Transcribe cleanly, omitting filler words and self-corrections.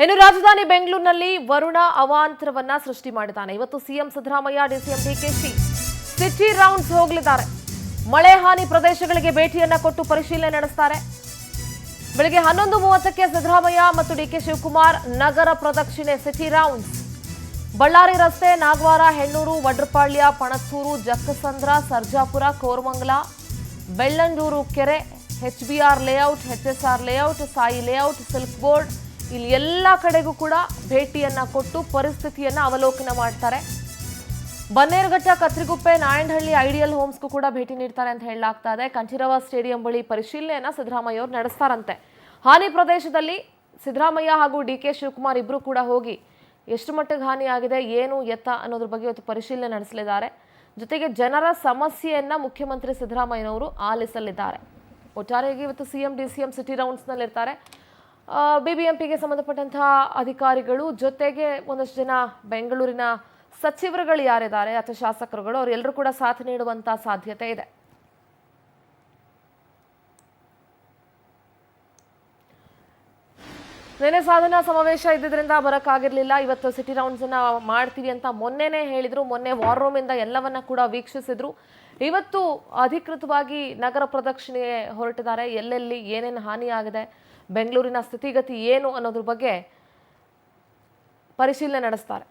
ಇನ್ನು ರಾಜಧಾನಿ ಬೆಂಗಳೂರಿನಲ್ಲಿ ವರುಣ ಅವಾಂತರವನ್ನ ಸೃಷ್ಟಿ ಮಾಡಿದ್ದಾನೆ. ಇವತ್ತು CM Siddaramaiah, DCM DKShi city rounds ಹೋಗಲಿದ್ದಾರೆ. ಮಳೆ ಹಾನಿ ಪ್ರದೇಶಗಳಿಗೆ ಭೇಟಿಯನ್ನ ಕೊಟ್ಟು ಪರಿಶೀಲನೆ ನಡೆಸ್ತಾರೆ. ಬೆಳಗ್ಗೆ 11:30ಕ್ಕೆ ಸಿದ್ದರಾಮಯ್ಯ ಮತ್ತು ಡಿಕೆ ಶಿವಕುಮಾರ್ ನಗರ ಪ್ರದಕ್ಷಿಣೆ ಸಿಟಿ ರೌಂಡ್ಸ್. ಬಳ್ಳಾರಿ ರಸ್ತೆ, ನಾಗವಾರ, ಹೆಣ್ಣೂರು, ವಡ್ರಪಾಳ್ಯ, ಪಣತ್ತೂರು, ಜಕ್ಕಸಂದ್ರ, ಸರ್ಜಾಪುರ, ಕೋರಮಂಗಲ, ಬೆಳ್ಳಂದೂರು ಕೆರೆ, HBR layout, HSR layout, Sai layout, silk board, ಇಲ್ಲಿ ಎಲ್ಲ ಕಡೆಗೂ ಕೂಡ ಭೇಟಿಯನ್ನ ಕೊಟ್ಟು ಪರಿಸ್ಥಿತಿಯನ್ನ ಅವಲೋಕನ ಮಾಡ್ತಾರೆ. ಬನ್ನೇರುಘಟ್ಟ, ಕತ್ರಿಗುಪ್ಪೆ, ನಾಯಂಡಹಳ್ಳಿ, ಐಡಿಯಲ್ ಹೋಮ್ಸ್ಗೂ ಕೂಡ ಭೇಟಿ ನೀಡ್ತಾರೆ ಅಂತ ಹೇಳಲಾಗ್ತಾ ಇದೆ. ಕಂಠೀರವ ಸ್ಟೇಡಿಯಂ ಬಳಿ ಪರಿಶೀಲನೆಯನ್ನ ಸಿದ್ದರಾಮಯ್ಯ ಅವರು ನಡೆಸ್ತಾರಂತೆ. ಹಾನಿ ಪ್ರದೇಶದಲ್ಲಿ ಸಿದ್ದರಾಮಯ್ಯ ಹಾಗೂ ಡಿಕೆ ಶಿವಕುಮಾರ್ ಇಬ್ರು ಕೂಡ ಹೋಗಿ ಎಷ್ಟು ಮಟ್ಟಿಗೆ ಹಾನಿ ಆಗಿದೆ, ಏನು ಎತ್ತ ಅನ್ನೋದ್ರ ಬಗ್ಗೆ ಇವತ್ತು ಪರಿಶೀಲನೆ ನಡೆಸಲಿದ್ದಾರೆ. ಜೊತೆಗೆ ಜನರ ಸಮಸ್ಯೆಯನ್ನ ಮುಖ್ಯಮಂತ್ರಿ ಸಿದ್ದರಾಮಯ್ಯನವರು ಆಲಿಸಲಿದ್ದಾರೆ. ಒಟ್ಟಾರೆಯಾಗಿ ಇವತ್ತು ಸಿಎಂ ಡಿಸಿಎಂ ಸಿಟಿ ರೌಂಡ್ಸ್ನಲ್ಲಿ ಇರ್ತಾರೆ. ಬಿಬಿಎಂಪಿಗೆ ಸಂಬಂಧಪಟ್ಟಂತಹ ಅಧಿಕಾರಿಗಳು ಜೊತೆಗೆ ಒಂದಷ್ಟು ಜನ ಬೆಂಗಳೂರಿನ ಸಚಿವರುಗಳು ಯಾರಿದ್ದಾರೆ ಅಥವಾ ಶಾಸಕರುಗಳು ಅವರೆಲ್ಲರೂ ಕೂಡ ಸಾಥ್ ನೀಡುವಂತ ಸಾಧ್ಯತೆ ಇದೆ. ನೆನೆ ಸಾಧನಾ ಸಮಾವೇಶ ಇದ್ದಿದ್ರಿಂದ ಬರಕ್ಕಾಗಿರ್ಲಿಲ್ಲ. ಇವತ್ತು ಸಿಟಿ ರೌಂಡ್ಸ್ ಅನ್ನ ಮಾಡ್ತೀವಿ ಅಂತ ಮೊನ್ನೆನೇ ಹೇಳಿದ್ರು. ಮೊನ್ನೆ ವಾರ್ ರೂಮ್ ಇಂದ ಎಲ್ಲವನ್ನ ಕೂಡ ವೀಕ್ಷಿಸಿದ್ರು. ಇವತ್ತು ಅಧಿಕೃತವಾಗಿ ನಗರ ಪ್ರದಕ್ಷಿಣೆ ಹೊರಟಿದ್ದಾರೆ. ಎಲ್ಲೆಲ್ಲಿ ಏನೇನು ಹಾನಿ ಆಗಿದೆ, ಬೆಂಗಳೂರಿನ ಸ್ಥಿತಿಗತಿ ಏನು ಅನ್ನೋದ್ರ ಬಗ್ಗೆ ಪರಿಶೀಲನೆ ನಡೆಸ್ತಾರೆ.